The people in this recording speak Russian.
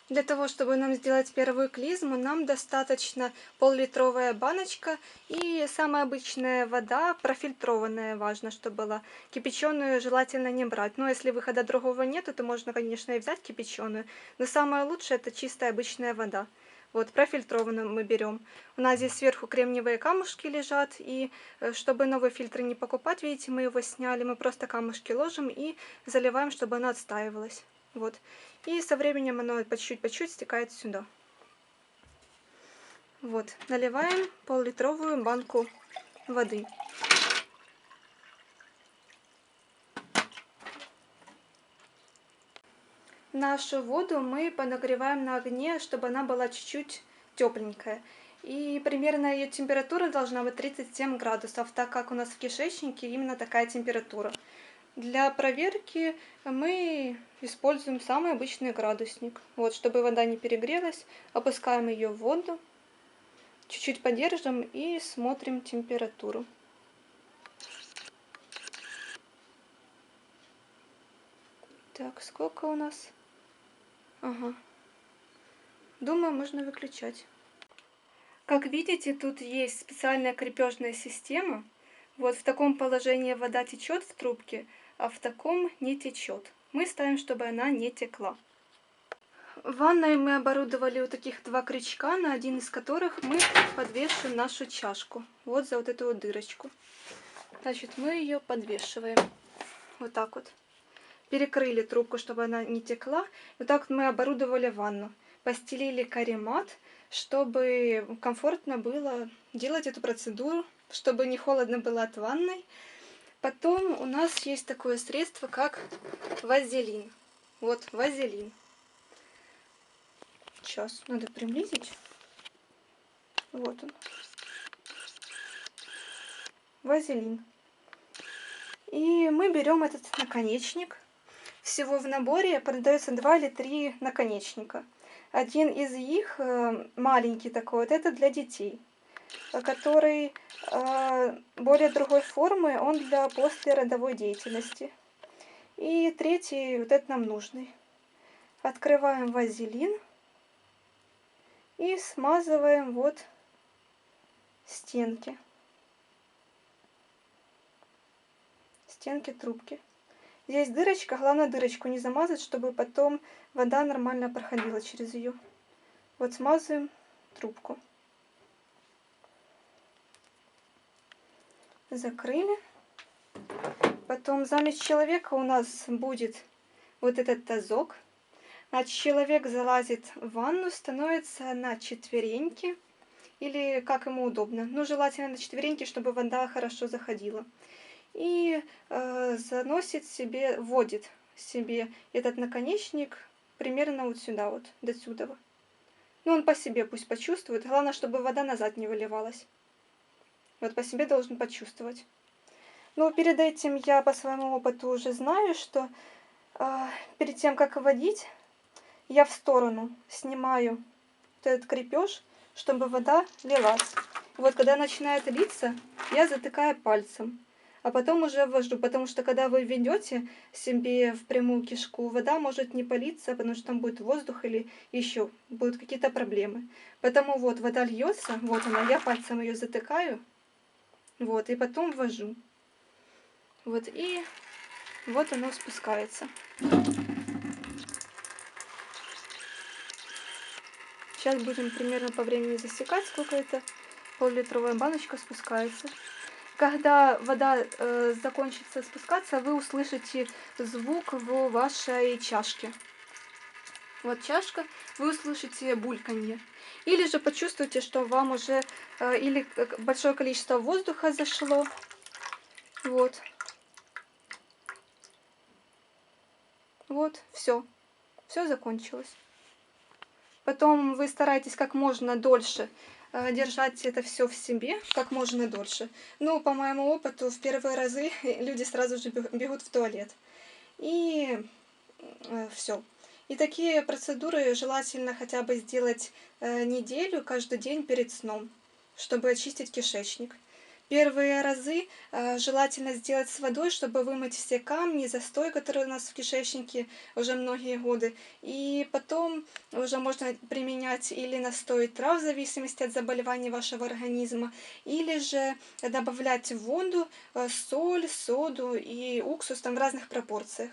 Для того, чтобы нам сделать первую клизму, нам достаточно пол-литровая баночка и самая обычная вода, профильтрованная, важно, чтобы была. Кипяченую желательно не брать. Но если выхода другого нету, то можно, конечно, и взять кипяченую. Но самое лучшее это чистая обычная вода. Вот, профильтрованную мы берем. У нас здесь сверху кремниевые камушки лежат, и чтобы новый фильтр не покупать, видите, мы его сняли, мы просто камушки ложим и заливаем, чтобы оно отстаивалось. Вот. И со временем оно по чуть-чуть стекает сюда. Вот, наливаем пол-литровую банку воды. Нашу воду мы подогреваем на огне, чтобы она была чуть-чуть тепленькая. И примерно ее температура должна быть 37 градусов, так как у нас в кишечнике именно такая температура. Для проверки мы используем самый обычный градусник. Вот, чтобы вода не перегрелась, опускаем ее в воду, чуть-чуть подержим и смотрим температуру. Так, сколько у нас? Ага. Думаю, можно выключать. Как видите, тут есть специальная крепежная система. Вот в таком положении вода течет в трубке, а в таком не течет. Мы ставим, чтобы она не текла. В ванной мы оборудовали вот таких два крючка, на один из которых мы подвешиваем нашу чашку. Вот за вот эту вот дырочку. Значит, мы ее подвешиваем. Вот так вот. Перекрыли трубку, чтобы она не текла. Вот так вот мы оборудовали ванну. Постелили каремат, чтобы комфортно было делать эту процедуру, чтобы не холодно было от ванной. Потом у нас есть такое средство, как вазелин. Вот вазелин. Сейчас надо приблизить. Вот он. Вазелин. И мы берем этот наконечник. Всего в наборе продается 2 или 3 наконечника. Один из них маленький такой, вот это для детей, который более другой формы, он для послеродовой деятельности. И третий, вот этот нам нужный. Открываем вазелин и смазываем вот стенки трубки. Здесь дырочка, главное дырочку не замазать, чтобы потом вода нормально проходила через ее. Вот смазываем трубку. Закрыли. Потом заместь человека у нас будет вот этот тазок. Значит, человек залазит в ванну, становится на четвереньки, или как ему удобно. Ну, желательно на четвереньки, чтобы вода хорошо заходила. И заносит себе, вводит себе этот наконечник примерно вот сюда, вот до сюда. Ну, он по себе пусть почувствует. Главное, чтобы вода назад не выливалась. Вот по себе должен почувствовать. Но перед этим я по своему опыту уже знаю, что перед тем, как вводить, я в сторону снимаю вот этот крепеж, чтобы вода лилась. Вот когда начинает литься, я затыкаю пальцем, а потом уже ввожу, потому что когда вы ведете себе в прямую кишку, вода может не политься, потому что там будет воздух или еще будут какие-то проблемы. Поэтому вот вода льется, вот она, я пальцем ее затыкаю, вот, и потом ввожу. Вот, и вот оно спускается. Сейчас будем примерно по времени засекать, сколько это пол-литровая баночка спускается. Когда вода закончится спускаться, вы услышите звук в вашей чашке. Вот чашка, вы услышите бульканье. Или же почувствуете, что вам уже или большое количество воздуха зашло. Вот. Вот, все. Все закончилось. Потом вы стараетесь как можно дольше держать это все в себе, как можно дольше. Но по моему опыту, в первые разы люди сразу же бегут в туалет. И все. И такие процедуры желательно хотя бы сделать неделю каждый день перед сном, чтобы очистить кишечник. Первые разы желательно сделать с водой, чтобы вымыть все камни, застой, который у нас в кишечнике уже многие годы. И потом уже можно применять или настой трав в зависимости от заболеваний вашего организма, или же добавлять в воду соль, соду и уксус там в разных пропорциях.